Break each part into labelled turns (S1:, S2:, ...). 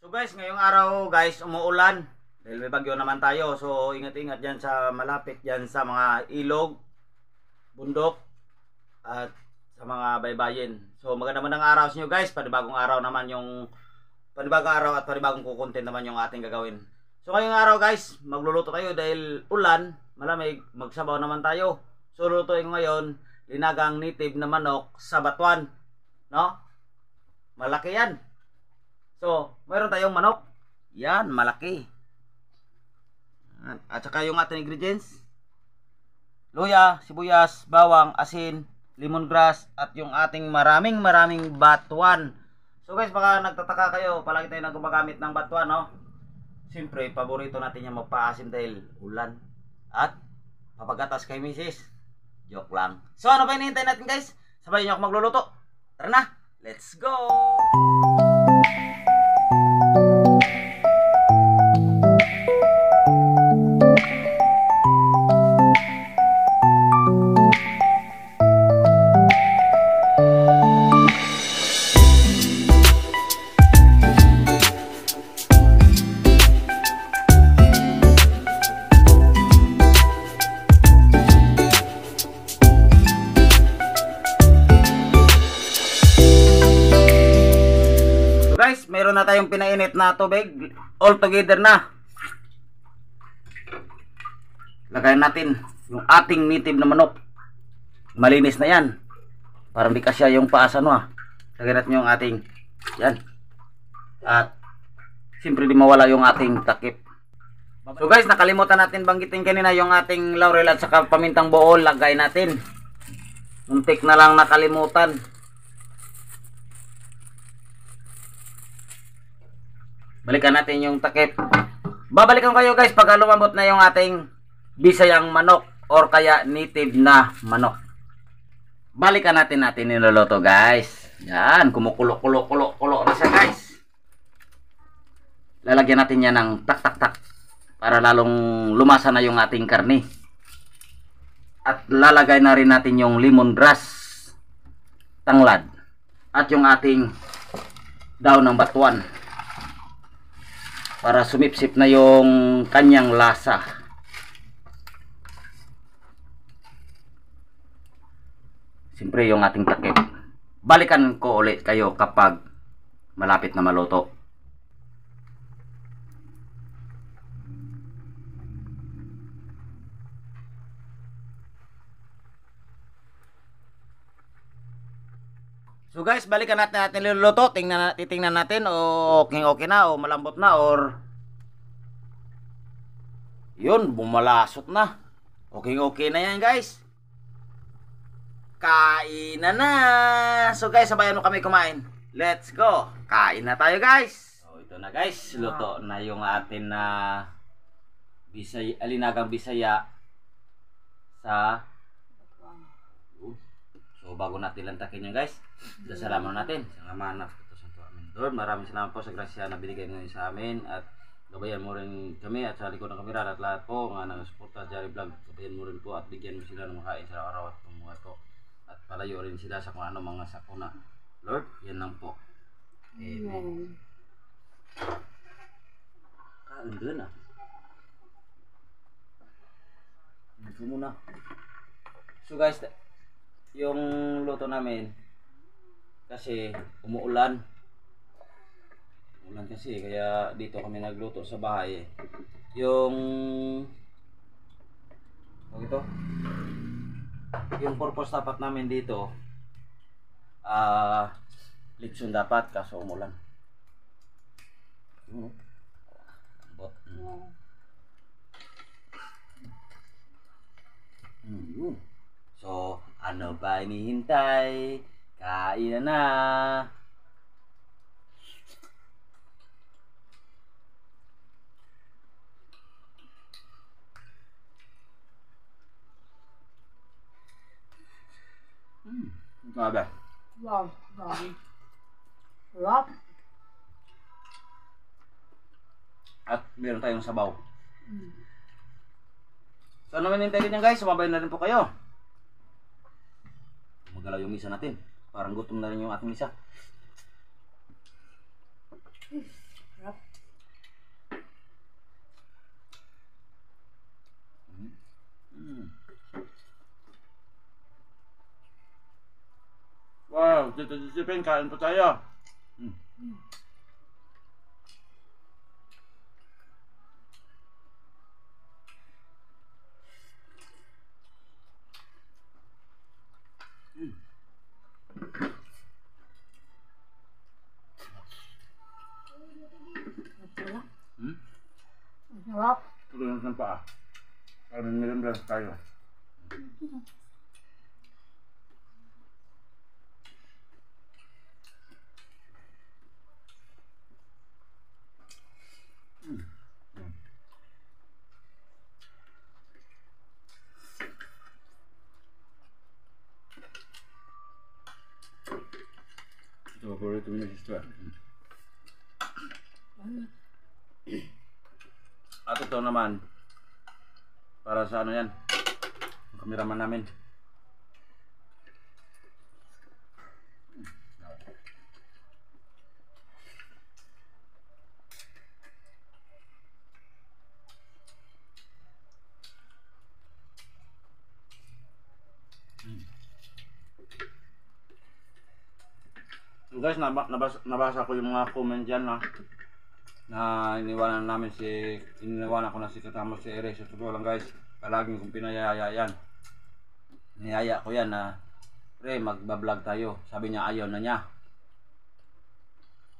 S1: So guys, ngayong araw guys, umuulan. Dahil may bagyo naman tayo. So ingat-ingat dyan sa malapit dyan sa mga ilog, bundok, at sa mga baybayin. So magandang araw sa inyo guys. Panibagong araw naman yung panibagong araw at panibagong kukontent naman yung ating gagawin. So ngayong araw guys, magluluto tayo dahil ulan, malamig, magsabaw naman tayo. So lulutuin ngayon, linagang native na manok sa batuan. No? Malaki yan. So, mayroon tayong manok. Yan, malaki. At saka yung ating ingredients. Luya, sibuyas, bawang, asin, lemongrass, at yung ating maraming batuan. So guys, baka nagtataka kayo, palagi tayo gumagamit ng batuan, no? Siyempre, paborito natin yung magpaasim dahil ulan. At papagatas kay misis. Joke lang. So, ano pa hinihintay natin guys? Sabayan nyo ako magluluto. Tara na, let's go! Guys, meron na tayong pinainit na tubig. All together na. Lagayan natin yung ating native na manok. Malinis na yan. Parang di kasya yung paasa no. Lagayan natin yung ating yan. At siyempre di mawala yung ating takip. So guys, nakalimutan natin banggitin kanina yung ating laurel at saka pamintang buo. Lagay natin. Muntik na lang nakalimutan. Balikan natin yung takip. Babalikan kayo guys pag lumambot na yung ating bisayang manok or kaya native na manok. Balikan natin niluluto guys. Yan, kumukulo na siya guys. Lalagyan natin yan ng tak para lalong lumasa na yung ating karne. At lalagay na rin natin yung lemongrass, tanglad, at yung ating daon ng batuan. Para sumipsip na yung kanyang lasa. Siyempre yung ating takip. Balikan ko ulit kayo kapag malapit na maluto. So guys, balikan natin niluluto. Titingnan natin o okay na o malambot na or yun, bumalasot na. Okay na yan guys. Kain na. So guys, sabayan mo kami kumain. Let's go. Kain na tayo guys. So ito na guys, luto na yung atin na alinagang bisaya sa so bago natin lantakin yan guys, dasalaman natin sa ngalan ng Santo Amen. Lord, maraming salamat po sa grasya na binigay mo sa amin at gabayan mo rin kami at sa likod ng kamera at lahat po mga nagsuporta sa Jari Vlog. Gabayan mo rin po at bigyan mo sila ng makain sa araw at pumuhay po at palayo rin sila sa kung ano mga sakuna. Lord, yan lang po. Amen. Kain doon ah. Ito muna. So guys, yung luto namin kasi umuulan kasi kaya dito kami nagluto sa bahay yung purpose dapat namin dito litson dapat kaso umulan bot so ano ba hinihintay? Kain na. Grabe.
S2: Wow, dami. Sarap.
S1: At meron tayong sabaw.
S2: Mm.
S1: So ano hinihintay niyan guys? Sumabay na rin po kayo. Magalaw yung misa natin. Parang gutom na rin yung ating misa.
S2: Sarap.
S1: Wow, dito disipin, kain po tayo.
S2: Sarap.
S1: Hmm?
S2: Sarap.
S1: Tulungan ng paa. Parang nilamdam tayo. Ito, paborito mo na siya. At ito naman, para sa ano yan, ang kameraman namin. So guys, nabasa ko yung mga comment dyan na iniwanan ko na si Katamos si Ere. So totoo lang guys, palaging kong pinayaya yan. Niyaya ko yan na pre, magbablog tayo. Sabi niya ayaw na niya.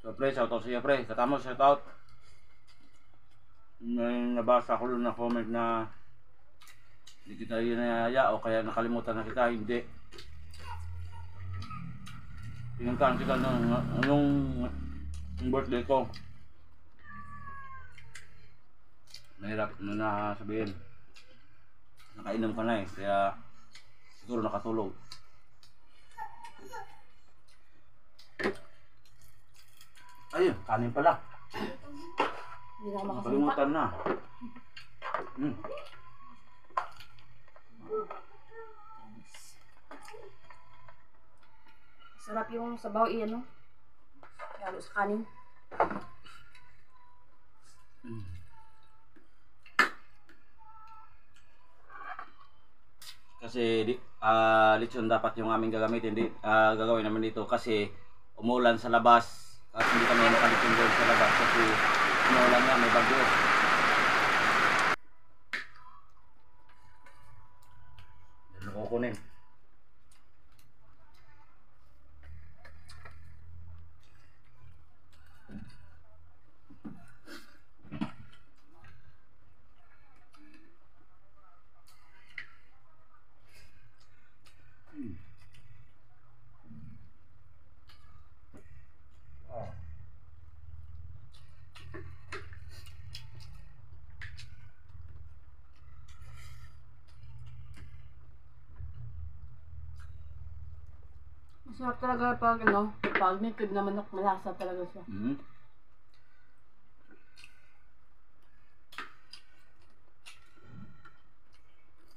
S1: So pre, shoutout sa iyo pre. Katamos, shoutout. May nabasa ko na comment na hindi kita niyaya o kaya nakalimutan na kita. Hindi. Pinuntahan kita nung birthday ko. Mahirap na sabihin. Nakainom ka na eh, kaya siguro nakatulog. Ayun, kanin pala.
S2: Hindi na ako makasalita.
S1: Nakalimutan na.
S2: Sarap yung sabaw iyan, no? Lalo sa kanin.
S1: Kasi lechon dapat yung aming gagamitin, gagawin namin dito kasi umulan sa labas at hindi kami makalipin doon sa labas kasi umulan nga, may bagyo. Yan ko kunin.
S2: Masarap talaga pag pag may tib na manok, malasa talaga siya.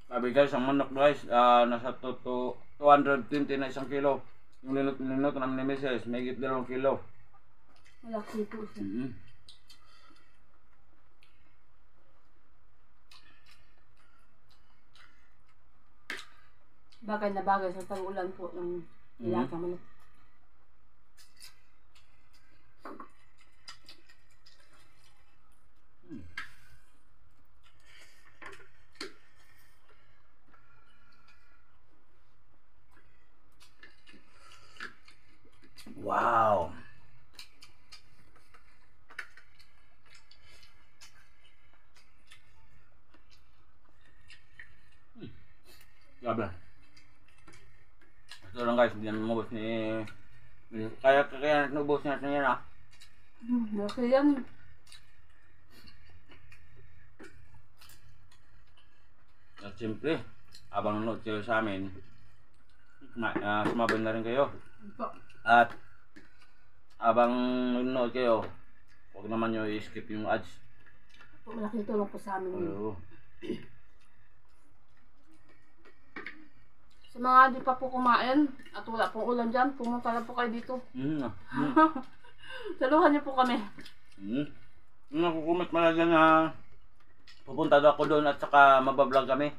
S1: Sabi guys, ang manok guys, nasa 220 na isang kilo. Yung linot namin ni Mrs. may higit 2 kilo.
S2: Malaki po siya. Bagay na bagay sa tag-ulan po ng nilaga manok.
S1: Wow! Grabe. Ito lang lang guys, hindi namin mabos ni... Kaya nubos natin yan ah.
S2: Okay yan.
S1: At siyempre, habang nanonood kayo sa amin, sumabay na rin kayo. At habang nanonood kayo, huwag naman nyo i-skip yung ads.
S2: Malaking tulong po sa amin yun.
S1: Oo.
S2: Sa mga di pa po kumain at wala pong ulam dyan, pumunta na po kayo dito. Saluhan niyo po kami.
S1: Nakukumit malaga na pupunta daw ako doon at saka mabablog kami.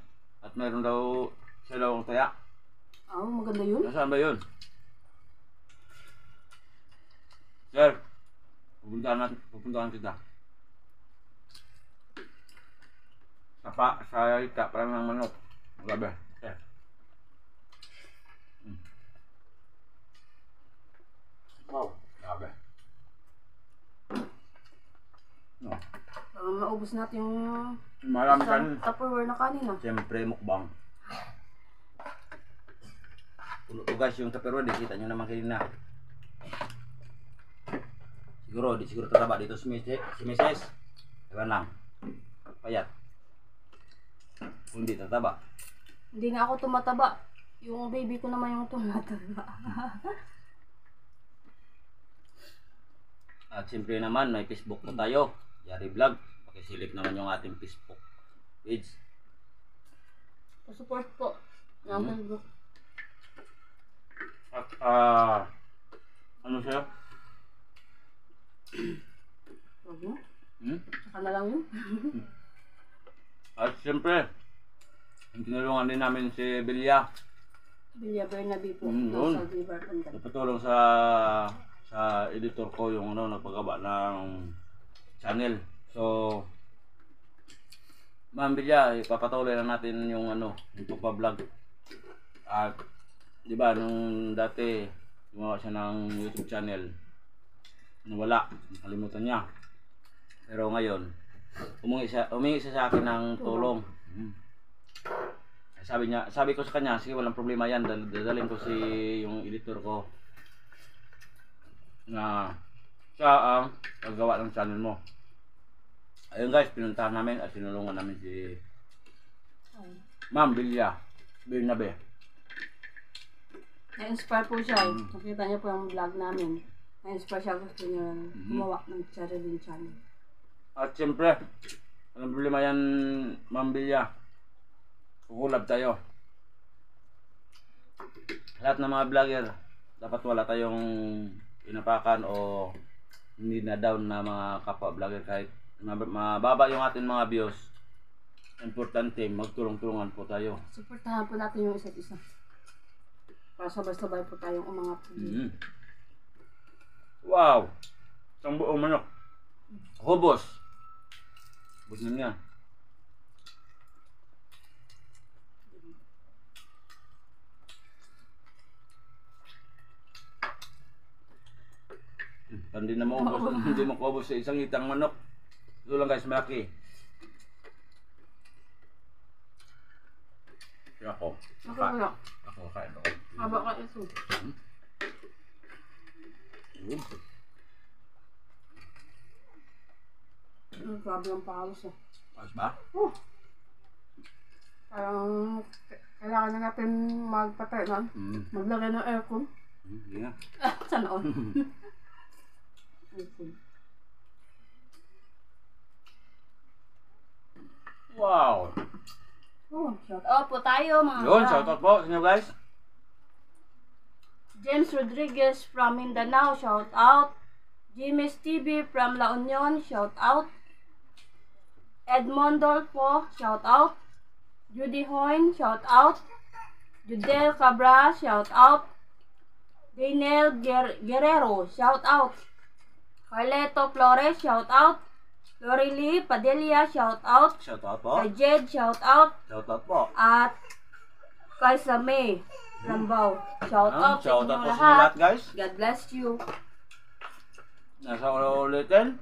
S1: At mayroon daw siya daw ang taya.
S2: Maganda yun.
S1: Nasaan ba yun? Sir, pupuntahan kita. Sa ita, parang ng manok. Grabe. Sir. Wow, grabe. No.
S2: Maubos natin yung
S1: Marami kanin.
S2: Tupperware na kanina.
S1: Siyempre, mukbang. Puno to guys yung Tupperware, kita nyo naman kanina. Siguro tataba dito si Mrs. Ewan lang. Payat. Kung hindi tataba.
S2: Hindi nga ako tumataba. Yung baby ko naman yung tumataba.
S1: At siyempre naman, may Facebook po tayo. Yari Vlog. Pakisilip naman yung ating Facebook page.
S2: Support po. Facebook.
S1: At ano siya?
S2: Huwag mo. Saka na lang yun.
S1: At siyempre, tinulungan din namin si Bilya.
S2: Bilya Bernabe po.
S1: Doon.
S2: Sa River Pandan.
S1: Napatulong sa editor ko yung nagpagawa ng channel. So, Ma'am Bilya, ipapatuloy lang natin yung yung pagpa-vlog. At di ba nung dati gumawa siya ng YouTube channel, nawala, nakalimutan niya. Pero ngayon, humingi siya sa akin ng tulong. Sabi ko sa kanya, sige, walang problema yan, dadalhin ko yung editor ko na siya ang paggawa ng channel mo. Ayun guys, pinuntahan namin at sinulungan namin si Ma'am Bilya Bernabe.
S2: Na-inspire po siya. Nakita niyo po yung vlog namin. Na-inspire siya, gusto niya gumawa ng sariling channel.
S1: At siyempre, walang problema yan, Ma'am Bilya. Kukulab tayo. Lahat ng mga vlogger, dapat wala tayong inapakan o hindi na down na mga kapwa vlogger. Kahit mababa yung ating mga views, importante, magtulong-tulungan po tayo.
S2: Supportahan po natin yung isa't isa. Para sabay-sabay po tayong umangat.
S1: Wow! Isang buong manok. Ako, boss. Boss na niya. Hindi na maubos. Hindi maubos sa isang itang manok. Ito lang guys, malaki. Ako. Ako kain ako.
S2: Haba ka ito. Grabe ang pahalos eh.
S1: Ayos ba?
S2: Parang kailangan na natin magpatay nun. Maglagay ng aircon.
S1: Hindi nga.
S2: Sana all.
S1: Wow!
S2: Shout out po tayo mga
S1: Yun, shout out po sa inyo guys.
S2: James Rodriguez from Mindanao, shout out. Jimmy's TV from La Union, shout out. Edmondo po, shout out. Judy Hoyne, shout out. Judel Cabra, shout out. Daniel Guerrero, shout out. Carleto Flores, shout out. Lori Lee Padilla, shout out.
S1: Shout out po.
S2: Kay Jed, shout out.
S1: Shout out po.
S2: At kay Samay Rambaw, shout out sa
S1: Shout
S2: inyong
S1: out po sa inyo
S2: lahat.
S1: lahat guys.
S2: God bless you.
S1: Nasa ulitin.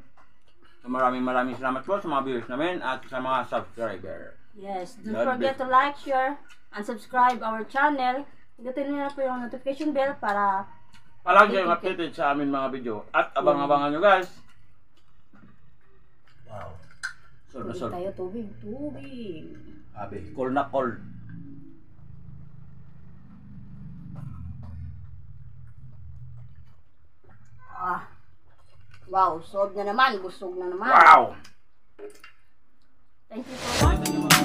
S1: So maraming salamat po sa mga viewers namin at sa mga subscriber.
S2: Yes, don't
S1: God
S2: forget
S1: bless.
S2: to like, share, and subscribe our channel. Pindutin niyo na po yung notification bell para
S3: Palagi kayong updated sa amin mga video. At abang-abangan nyo guys.
S1: Wow. Sol na
S2: tubig
S1: sol.
S2: tayo, tubig. Tubig.
S1: Abi, cold na cold.
S2: Ah. Wow, sob na naman. Busog na naman.
S3: Wow!
S2: Thank you for watching.